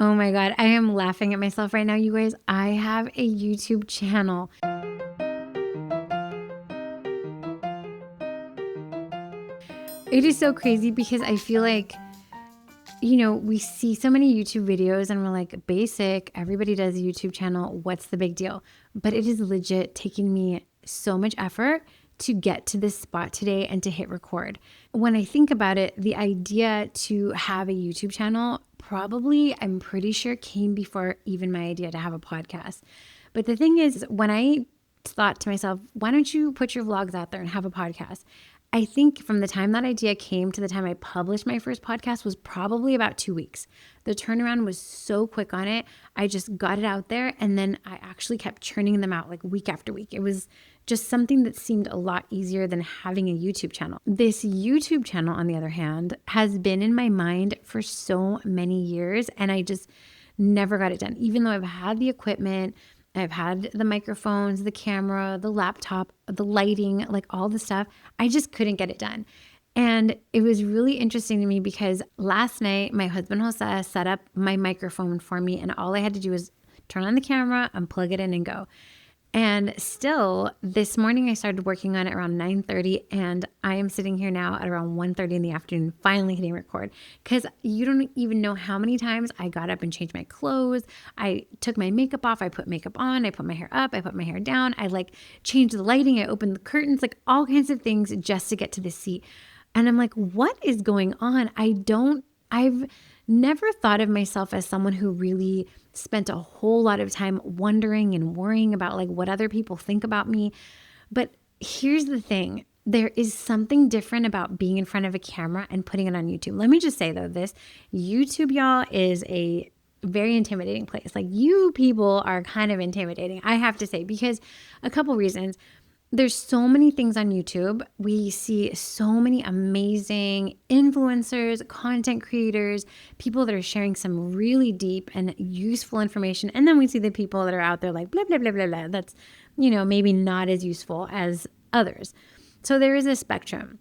Oh my God, I am laughing at myself right now, you guys. I have a YouTube channel. It is so crazy because I feel like, we see so many YouTube videos and we're like, basic, everybody does a YouTube channel. What's the big deal? But it is legit taking me so much effort to get to this spot today and to hit record. When I think about it, the idea to have a YouTube channel probably, I'm pretty sure, came before even my idea to have a podcast. But the thing is, when I thought to myself, why don't you put your vlogs out there and have a podcast? I think from the time that idea came to the time I published my first podcast was probably about 2 weeks. The turnaround was so quick on it. I just got it out there and then I actually kept churning them out like week after week. It was just something that seemed a lot easier than having a YouTube channel. This YouTube channel, on the other hand, has been in my mind for so many years and I just never got it done. Even though I've had the equipment, I've had the microphones, the camera, the laptop, the lighting, like all the stuff. I just couldn't get it done. And it was really interesting to me because last night, my husband Jose set up my microphone for me and all I had to do was turn on the camera, unplug it in and go. And still, this morning I started working on it around 9:30 and I am sitting here now at around 1:30 in the afternoon, finally hitting record because you don't even know how many times I got up and changed my clothes. I took my makeup off. I put makeup on. I put my hair up. I put my hair down. I changed the lighting. I opened the curtains, all kinds of things just to get to the seat. And I'm like, what is going on? I've never thought of myself as someone who really spent a whole lot of time wondering and worrying about what other people think about me. But here's the thing. There is something different about being in front of a camera and putting it on YouTube. Let me just say though, this YouTube, y'all, is a very intimidating place. You people are kind of intimidating, I have to say, because a couple reasons. There's so many things on YouTube. We see so many amazing influencers, content creators, people that are sharing some really deep and useful information. And then we see the people that are out there blah, blah, blah, blah, blah. That's, maybe not as useful as others. So there is a spectrum.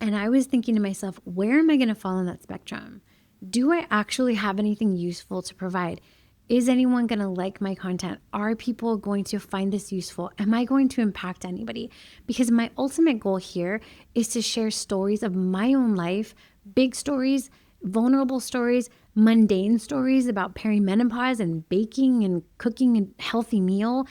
And I was thinking to myself, where am I going to fall in that spectrum? Do I actually have anything useful to provide? Is anyone going to like my content? Are people going to find this useful? Am I going to impact anybody? Because my ultimate goal here is to share stories of my own life, big stories, vulnerable stories, mundane stories about perimenopause and baking and cooking a healthy meal,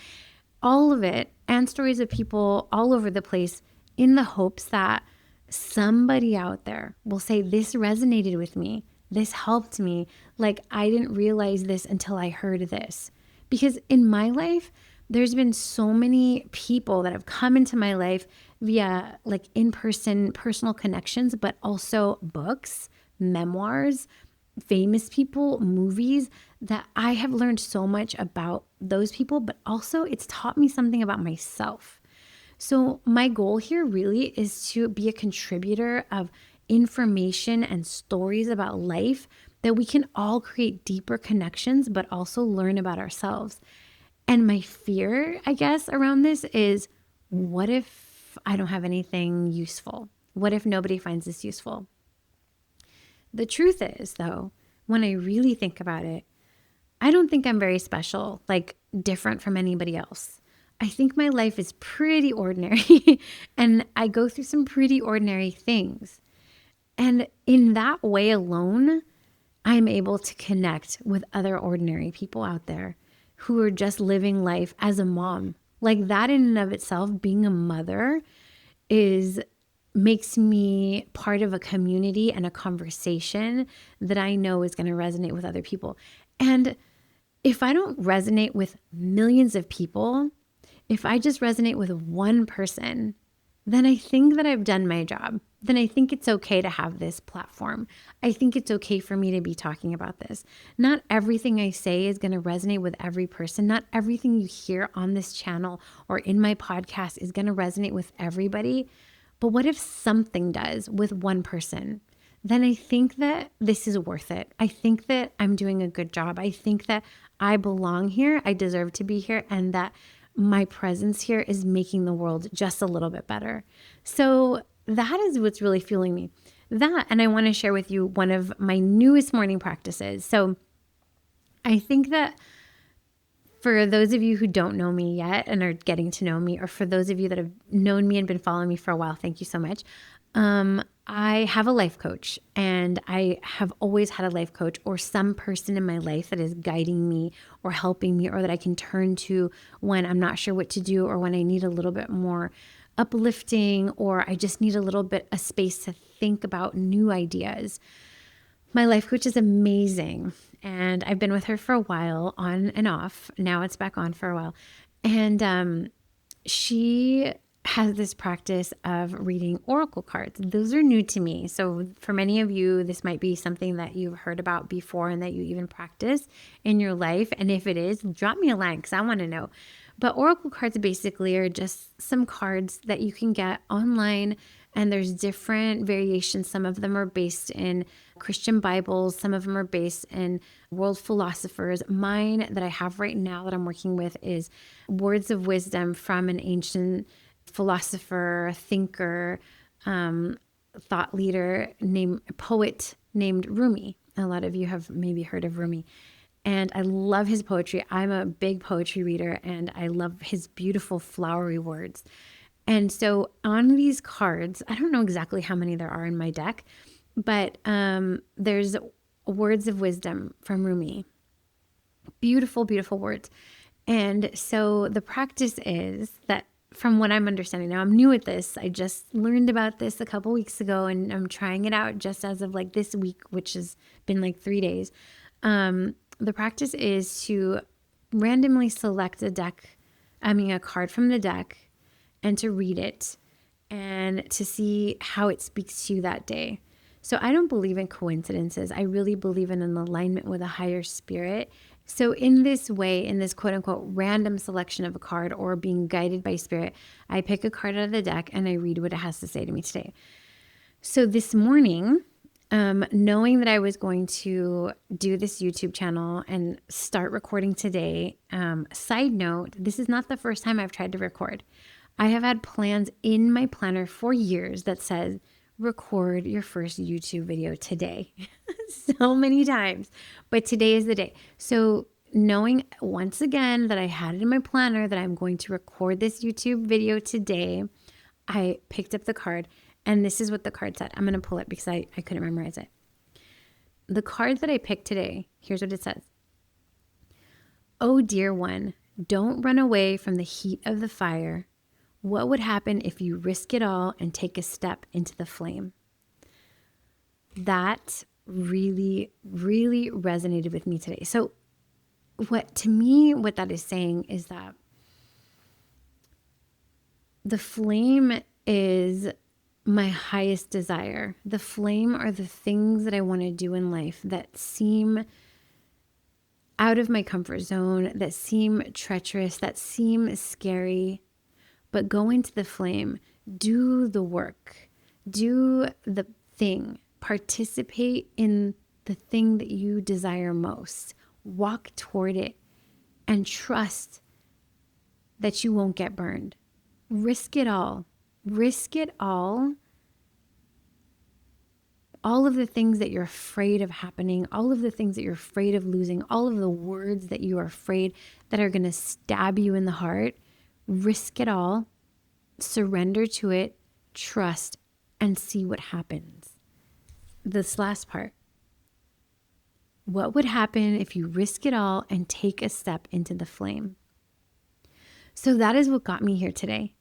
all of it, and stories of people all over the place in the hopes that somebody out there will say, this resonated with me. This helped me. I didn't realize this until I heard this. Because in my life, there's been so many people that have come into my life via in-person personal connections, but also books, memoirs, famous people, movies, that I have learned so much about those people, but also it's taught me something about myself. So my goal here really is to be a contributor of information and stories about life that we can all create deeper connections, but also learn about ourselves. And my fear, I guess, around this is, what if I don't have anything useful? What if nobody finds this useful? The truth is, though, when I really think about it, I don't think I'm very special, different from anybody else. I think my life is pretty ordinary and I go through some pretty ordinary things. And in that way alone, I'm able to connect with other ordinary people out there who are just living life as a mom. That in and of itself, being a mother makes me part of a community and a conversation that I know is going to resonate with other people. And if I don't resonate with millions of people, if I just resonate with one person, then I think that I've done my job. Then I think it's okay to have this platform. I think it's okay for me to be talking about this. Not everything I say is going to resonate with every person. Not everything you hear on this channel or in my podcast is going to resonate with everybody. But what if something does with one person? Then I think that this is worth it. I think that I'm doing a good job. I think that I belong here. I deserve to be here, and that my presence here is making the world just a little bit better. So that is what's really fueling me. And I want to share with you one of my newest morning practices. So I think that for those of you who don't know me yet and are getting to know me, or for those of you that have known me and been following me for a while, thank you so much. I have a life coach, and I have always had a life coach or some person in my life that is guiding me or helping me, or that I can turn to when I'm not sure what to do, or when I need a little bit more uplifting, or I just need a little bit of space to think about new ideas. My life coach is amazing, and I've been with her for a while, on and off. Now it's back on for a while. And she has this practice of reading oracle cards. Those are new to me. So for many of you, this might be something that you've heard about before and that you even practice in your life. And if it is, drop me a line because I want to know. But oracle cards basically are just some cards that you can get online, and there's different variations. Some of them are based in Christian Bibles. Some of them are based in world philosophers. Mine that I have right now that I'm working with is words of wisdom from an ancient philosopher, thinker, thought leader, poet named Rumi. A lot of you have maybe heard of Rumi. And I love his poetry. I'm a big poetry reader, and I love his beautiful flowery words. And so on these cards, I don't know exactly how many there are in my deck, but there's words of wisdom from Rumi. Beautiful, beautiful words. And so the practice is that, from what I'm understanding now, I'm new at this. I just learned about this a couple weeks ago, and I'm trying it out just as of like this week, which has been like 3 days. The practice is to randomly select a card from the deck, and to read it and to see how it speaks to you that day. So I don't believe in coincidences. I really believe in an alignment with a higher spirit. So in this way, in this quote unquote random selection of a card, or being guided by spirit, I pick a card out of the deck and I read what it has to say to me today. So this morning, knowing that I was going to do this YouTube channel and start recording today, side note, this is not the first time I've tried to record. I have had plans in my planner for years that says, record your first YouTube video today. So many times, but today is the day. So knowing once again that I had it in my planner that I'm going to record this YouTube video today, I picked up the card, and this is what the card said. I'm going to pull it because I couldn't memorize it. The card that I picked today, here's what it says. Oh, dear one, don't run away from the heat of the fire. What would happen if you risk it all and take a step into the flame? That really, really resonated with me today. So what that is saying is that the flame is my highest desire. The flame are the things that I want to do in life that seem out of my comfort zone, that seem treacherous, that seem scary. But go into the flame, do the work, do the thing, participate in the thing that you desire most, walk toward it, and trust that you won't get burned. Risk it all. Risk it all. All of the things that you're afraid of happening, all of the things that you're afraid of losing, all of the words that you are afraid that are going to stab you in the heart, risk it all, surrender to it, trust, and see what happens. This last part. What would happen if you risk it all and take a step into the flame? So that is what got me here today.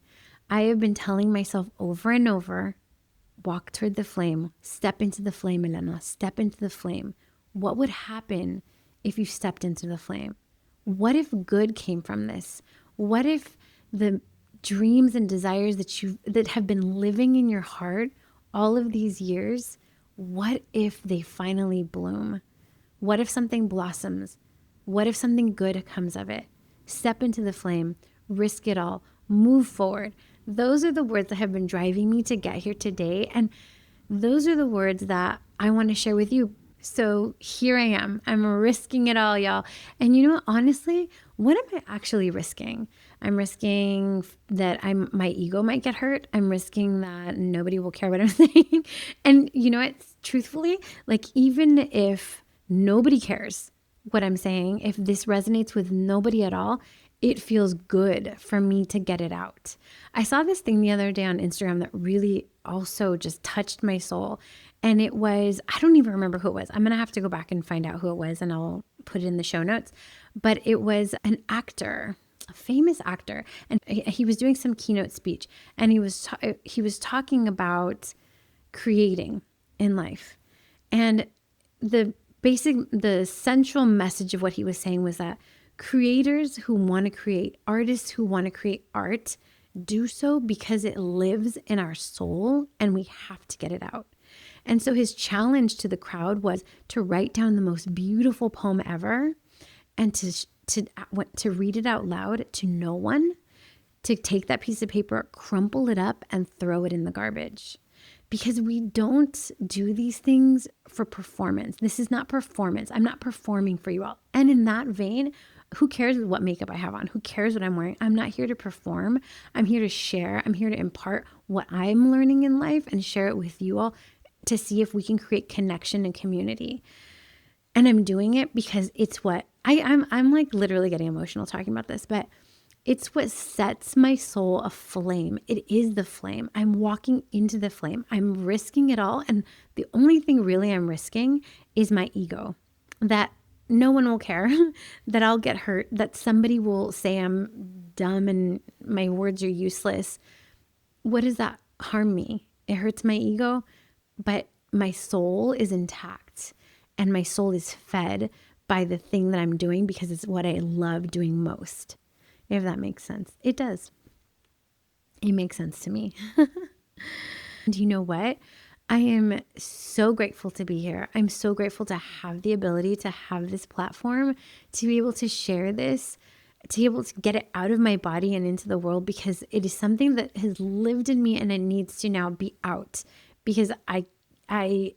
I have been telling myself over and over, walk toward the flame, step into the flame, Elena, step into the flame. What would happen if you stepped into the flame? What if good came from this? What if the dreams and desires that have been living in your heart all of these years, what if they finally bloom? What if something blossoms? What if something good comes of it? Step into the flame, risk it all, move forward. Those are the words that have been driving me to get here today. And those are the words that I want to share with you. So here I am. I'm risking it all, y'all. And you know what? Honestly, what am I actually risking? I'm risking that my ego might get hurt. I'm risking that nobody will care what I'm saying. And you know what? Truthfully, like even if nobody cares, what I'm saying, if this resonates with nobody at all, it feels good for me to get it out. I saw this thing the other day on Instagram that really also just touched my soul. And it was, I don't even remember who it was. I'm going to have to go back and find out who it was, and I'll put it in the show notes. But it was an actor, a famous actor, and he was doing some keynote speech, and he was talking about creating in life. And the central message of what he was saying was that creators who want to create, artists who want to create art, do so because it lives in our soul and we have to get it out. And so his challenge to the crowd was to write down the most beautiful poem ever and to read it out loud to no one, to take that piece of paper, crumple it up, and throw it in the garbage. Because we don't do these things for performance. This is not performance. I'm not performing for you all. And in that vein, who cares what makeup I have on? Who cares what I'm wearing? I'm not here to perform. I'm here to share. I'm here to impart what I'm learning in life and share it with you all to see if we can create connection and community. And I'm doing it because it's what I'm like literally getting emotional talking about this, but it's what sets my soul aflame. It is the flame. I'm walking into the flame. I'm risking it all. And the only thing really I'm risking is my ego, that no one will care, that I'll get hurt, that somebody will say I'm dumb and my words are useless. What does that harm me? It hurts my ego, but my soul is intact and my soul is fed by the thing that I'm doing because it's what I love doing most. If that makes sense. It does. It makes sense to me. And you know what? I am so grateful to be here. I'm so grateful to have the ability to have this platform, to be able to share this, to be able to get it out of my body and into the world, because it is something that has lived in me and it needs to now be out, because I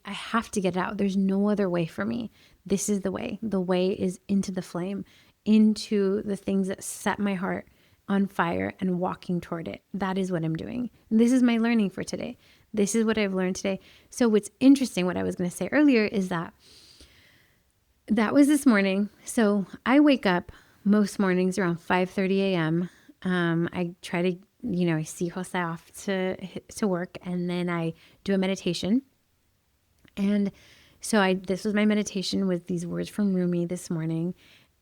have to get it out. There's no other way for me. This is the way. The way is into the flame, into the things that set my heart on fire and walking toward it. That is what I'm doing. And this is my learning for today. This is what I've learned today. So what's interesting, what I was going to say earlier, is that was this morning. So I wake up most mornings around 5:30 a.m. I try to, I see Jose off to work, and then I do a meditation. And so this was my meditation with these words from Rumi this morning.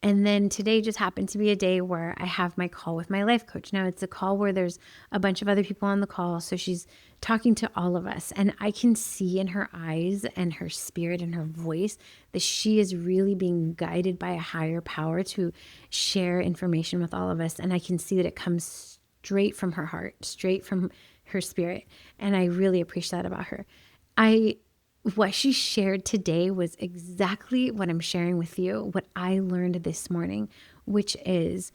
And then today just happened to be a day where I have my call with my life coach. Now it's a call where there's a bunch of other people on the call. So she's talking to all of us, and I can see in her eyes and her spirit and her voice that she is really being guided by a higher power to share information with all of us. And I can see that it comes straight from her heart, straight from her spirit. And I really appreciate that about her. What she shared today was exactly what I'm sharing with you, what I learned this morning, which is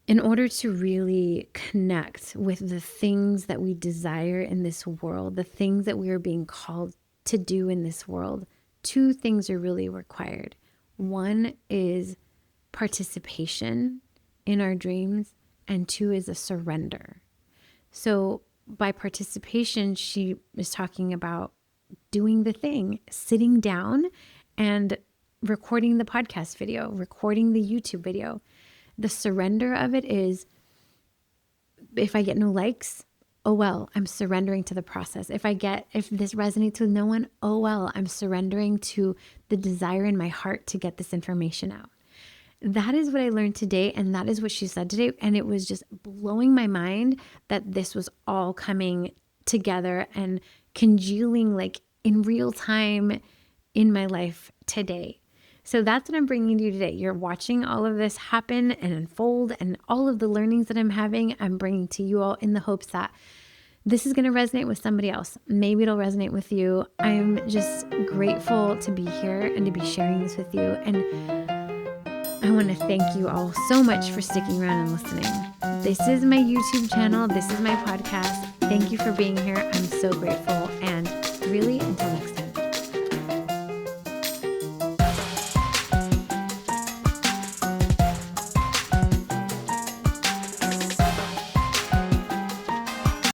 in order to really connect with the things that we desire in this world, the things that we are being called to do in this world, two things are really required. One is participation in our dreams, and two is a surrender. So by participation, she is talking about doing the thing, sitting down and recording the podcast video, recording the YouTube video. The surrender of it is, if I get no likes, oh well, I'm surrendering to the process. If this resonates with no one, oh well, I'm surrendering to the desire in my heart to get this information out. That is what I learned today, and that is what she said today. And it was just blowing my mind that this was all coming together and congealing like in real time in my life today. So that's what I'm bringing to you today. You're watching all of this happen and unfold, and all of the learnings that I'm having, I'm bringing to you all in the hopes that this is going to resonate with somebody else. Maybe it'll resonate with you. I'm just grateful to be here and to be sharing this with you. And I want to thank you all so much for sticking around and listening. This is my YouTube channel. This is my podcast. Thank you for being here. I'm so grateful. And really, until next time.